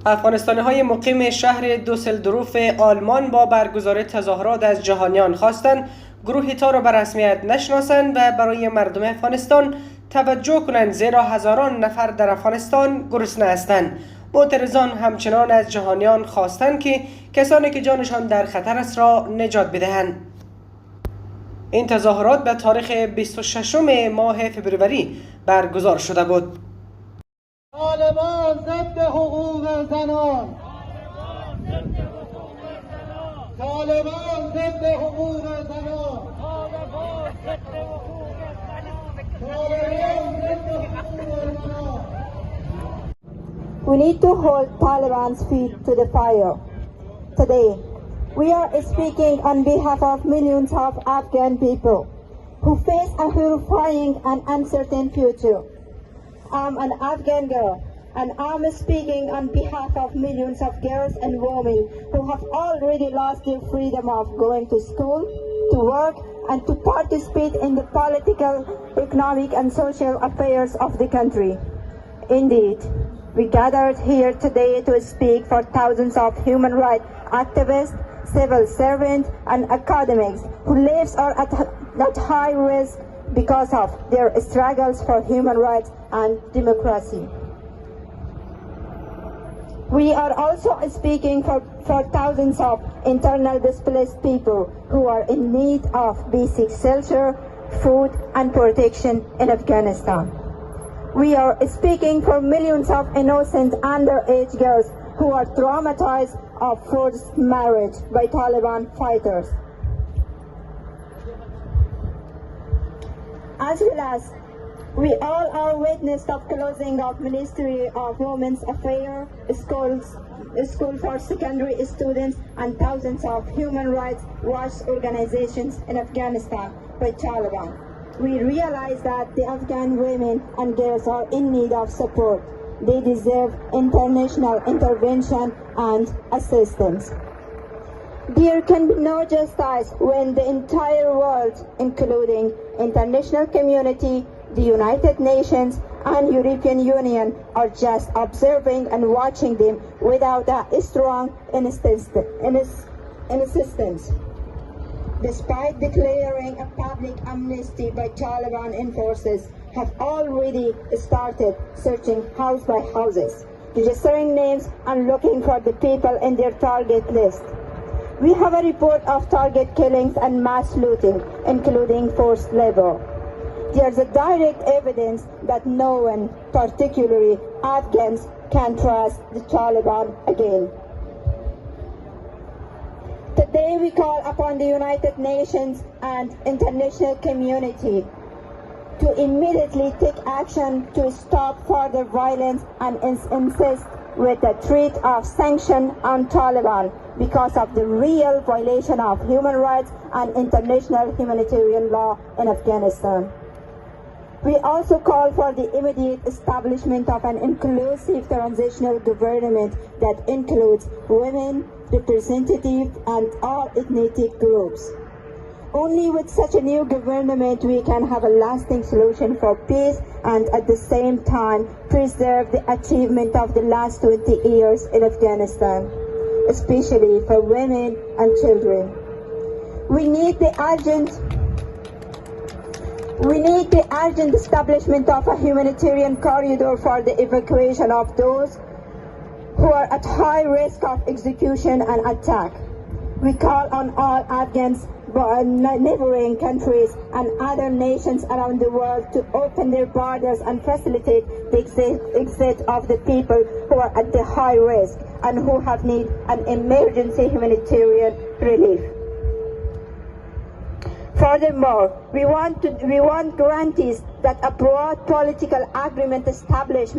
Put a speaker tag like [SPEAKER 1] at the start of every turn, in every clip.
[SPEAKER 1] افغانستانی‌های مقیم شهر دوسلدروف آلمان با برگزاری تظاهرات از جهانیان خواستند گروهی تا را به رسمیت نشناسند و برای مردم افغانستان توجه کنند، زیرا هزاران نفر در افغانستان گرسنه هستند. معترضان همچنان از جهانیان خواستند که کسانی که جانشان در خطر است را نجات بدهند. این تظاهرات به تاریخ 26 ماه فبروری برگزار شده بود.
[SPEAKER 2] طالبان ضد حقوق زنان، طالبان ضد حقوق زنان،
[SPEAKER 3] We need to hold Taliban's feet to the fire. Today, we are speaking on behalf of millions of Afghan people who face a horrifying and uncertain future. I'm an Afghan girl, and I'm speaking on behalf of millions of girls and women who have already lost their freedom of going to school, to work, and to participate in the political, economic, and social affairs of the country. Indeed, we gathered here today to speak for thousands of human rights activists, civil servants, and academics whose lives are at high risk because of their struggles for human rights and democracy. We are also speaking for thousands of internally displaced people who are in need of basic shelter, food, and protection in Afghanistan. We are speaking for millions of innocent underage girls who are traumatized of forced marriage by Taliban fighters. As well as we all are witness of closing of Ministry of Women's Affairs, school for secondary students, and thousands of human rights watch organizations in Afghanistan by Taliban. We realize that the Afghan women and girls are in need of support. They deserve international intervention and assistance. There can be no justice when the entire world, including international community, the United Nations, and European Union are just observing and watching them without a strong insistence. Despite declaring a public amnesty by Taliban enforcers, have already started searching house by houses, registering names and looking for the people in their target list. We have a report of target killings and mass looting, including forced labor. There's a direct evidence that no one, particularly Afghans, can trust the Taliban again. Today we call upon the United Nations and international community to immediately take action to stop further violence and insist with the threat of sanction on Taliban because of the real violation of human rights and international humanitarian law in Afghanistan. We also call for the immediate establishment of an inclusive transitional government that includes women, representatives, and all ethnic groups. Only with such a new government we can have a lasting solution for peace and at the same time preserve the achievement of the last 20 years in Afghanistan, especially for women and children. We need the urgent establishment of a humanitarian corridor for the evacuation of those who are at high risk of execution and attack. We call on all Afghans, neighboring countries, and other nations around the world to open their borders and facilitate the exit of the people who are at the high risk and who have need an emergency humanitarian relief. Furthermore, we want guarantees that a broad political agreement established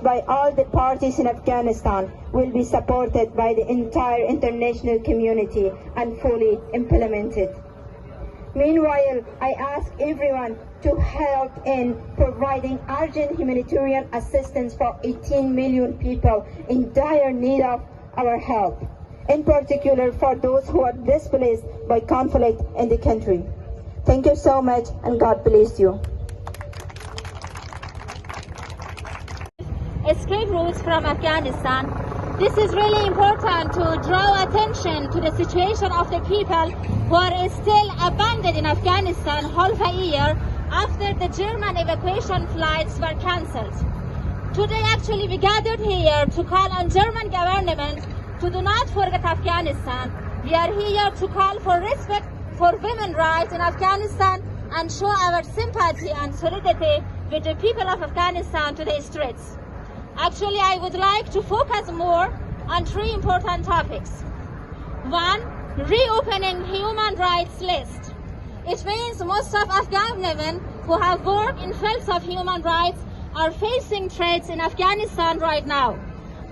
[SPEAKER 3] by all the parties in Afghanistan will be supported by the entire international community and fully implemented. Meanwhile, I ask everyone to help in providing urgent humanitarian assistance for 18 million people in dire need of our help, in particular for those who are displaced by conflict in the country. Thank you so much, and God bless you.
[SPEAKER 4] escape routes from Afghanistan. This is really important to draw attention to the situation of the people who are still abandoned in Afghanistan half a year after the German evacuation flights were cancelled. Today actually we gathered here to call on German government to do not forget Afghanistan. We are here to call for respect for women's rights in Afghanistan and show our sympathy and solidarity with the people of Afghanistan to the streets. Actually, I would like to focus more on three important topics. One, reopening human rights list. It means most of Afghan women who have worked in fields of human rights are facing threats in Afghanistan right now.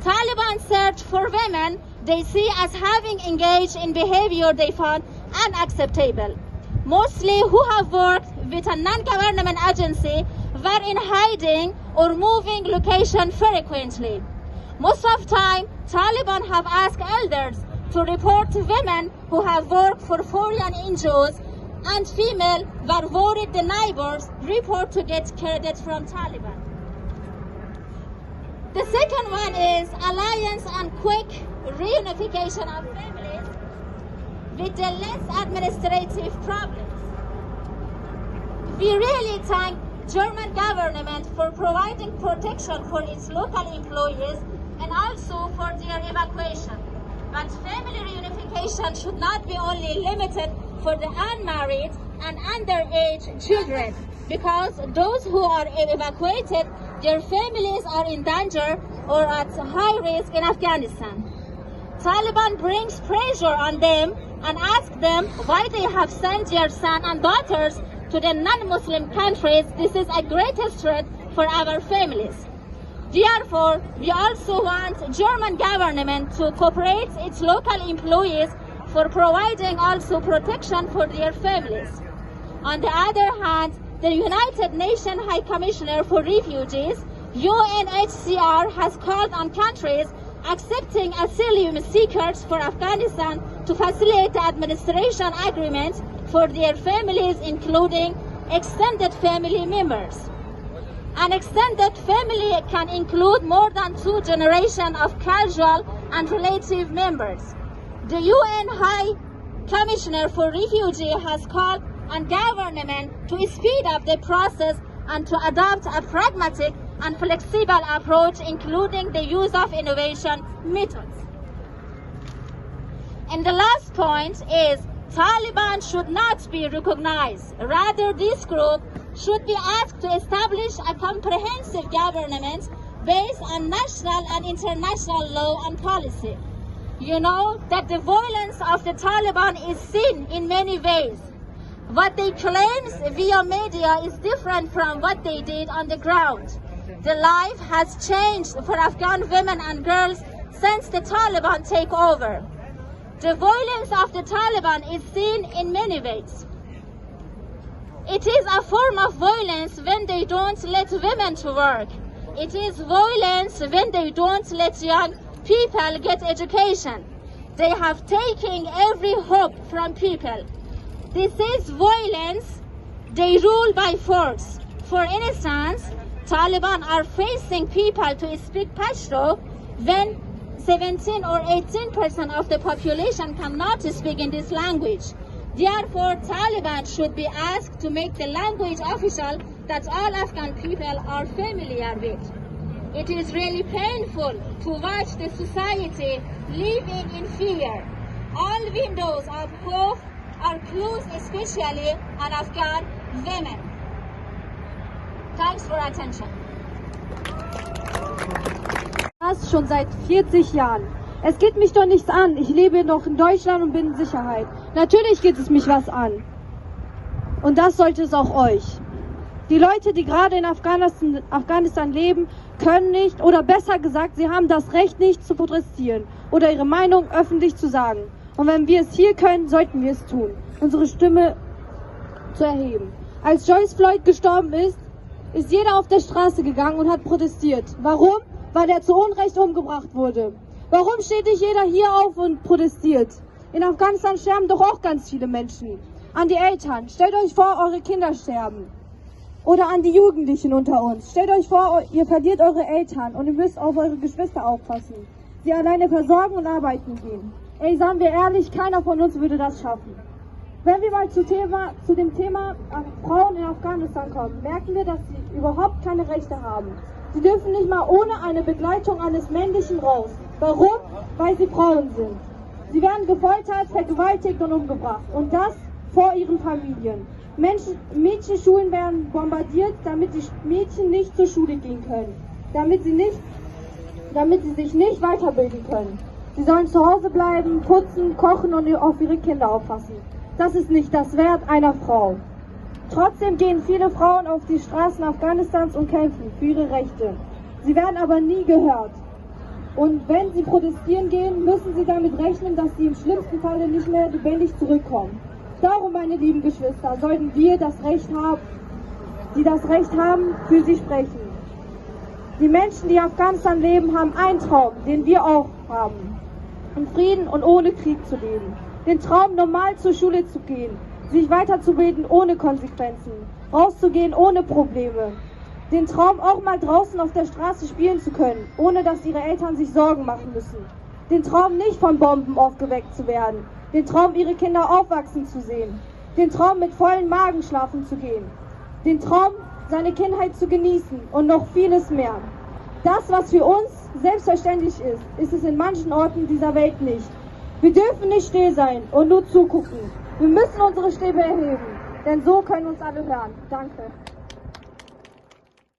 [SPEAKER 4] Taliban search for women they see as having engaged in behavior they found unacceptable. Mostly who have worked with a non-government agency were in hiding or moving location frequently. Most of the time, Taliban have asked elders to report women who have worked for foreign NGOs, and female were worried the neighbors report to get credit from Taliban. The second one is alliance and quick reunification of families with the less administrative problems. We really thank German government for providing protection for its local employees and also for their evacuation. But family reunification should not be only limited for the unmarried and underage children, because those who are evacuated, their families are in danger or at high risk in Afghanistan. Taliban brings pressure on them and asks them why they have sent their sons and daughters to the non-Muslim countries. This is a greatest threat for our families. Therefore, we also want German government to cooperate its local employees for providing also protection for their families. On the other hand, the United Nations High Commissioner for Refugees, UNHCR, has called on countries accepting asylum seekers for Afghanistan to facilitate the administration agreements for their families, including extended family members. An extended family can include more than 2 generations of casual and relative members. The UN High Commissioner for Refugees has called on government to speed up the process and to adopt a pragmatic and flexible approach, including the use of innovation methods. And the last point is Taliban should not be recognized. Rather, this group should be asked to establish a comprehensive government based on national and international law and policy. You know that the violence of the Taliban is seen in many ways. What they claim via media is different from what they did on the ground. The life has changed for Afghan women and girls since the Taliban take over. The violence of the Taliban is seen in many ways. It is a form of violence when they don't let women to work. It is violence when they don't let young people get education. They have taken every hope from people. This is violence. They rule by force. For instance, Taliban are facing people to speak Pashto when 17 or 18% of the population cannot speak in this language. Therefore, Taliban should be asked to make the language official that all Afghan people are familiar with. It is really painful to watch the society living in fear. All windows of hope are closed, especially on Afghan women. Thanks for attention.
[SPEAKER 5] Das schon seit 40 Jahren. Es geht mich doch nichts an. Ich lebe noch in Deutschland und bin in Sicherheit. Natürlich geht es mich was an. Und das sollte es auch euch. Die Leute, die gerade in Afghanistan leben, können nicht, oder besser gesagt, sie haben das Recht nicht zu protestieren oder ihre Meinung öffentlich zu sagen. Und wenn wir es hier können, sollten wir es tun, unsere Stimme zu erheben. Als George Floyd gestorben ist, ist jeder auf der Straße gegangen und hat protestiert. Warum? Weil er zu Unrecht umgebracht wurde. Warum steht nicht jeder hier auf und protestiert? In Afghanistan sterben doch auch ganz viele Menschen. An die Eltern, stellt euch vor, eure Kinder sterben. Oder an die Jugendlichen unter uns. Stellt euch vor, ihr verliert eure Eltern und ihr müsst auf eure Geschwister aufpassen. Sie alleine versorgen und arbeiten gehen. Ey, sagen wir ehrlich, keiner von uns würde das schaffen. Wenn wir mal zu dem Thema Frauen in Afghanistan kommen, merken wir, dass sie überhaupt keine Rechte haben. Sie dürfen nicht mal ohne eine Begleitung eines männlichen raus. Warum? Weil sie Frauen sind. Sie werden gefoltert, vergewaltigt und umgebracht. Und das vor ihren Familien. Mädchenschulen werden bombardiert, damit die Mädchen nicht zur Schule gehen können. Damit sie sich nicht weiterbilden können. Sie sollen zu Hause bleiben, putzen, kochen und auf ihre Kinder aufpassen. Das ist nicht das Wert einer Frau. Trotzdem gehen viele Frauen auf die Straßen Afghanistans und kämpfen für ihre Rechte. Sie werden aber nie gehört. Und wenn sie protestieren gehen, müssen sie damit rechnen, dass sie im schlimmsten Falle nicht mehr lebendig zurückkommen. Darum, meine lieben Geschwister, sollten wir das Recht haben, die das Recht haben, für sie sprechen. Die Menschen, die in Afghanistan leben, haben einen Traum, den wir auch haben. In Frieden und ohne Krieg zu leben. Den Traum, normal zur Schule zu gehen, sich weiterzubilden ohne Konsequenzen, rauszugehen ohne Probleme. Den Traum, auch mal draußen auf der Straße spielen zu können, ohne dass ihre Eltern sich Sorgen machen müssen. Den Traum, nicht von Bomben aufgeweckt zu werden. Den Traum, ihre Kinder aufwachsen zu sehen. Den Traum, mit vollen Magen schlafen zu gehen. Den Traum, seine Kindheit zu genießen und noch vieles mehr. Das, was für uns selbstverständlich ist, ist es in manchen Orten dieser Welt nicht. Wir dürfen nicht still sein und nur zugucken. Wir müssen unsere Stimme erheben, denn so können uns alle hören. Danke.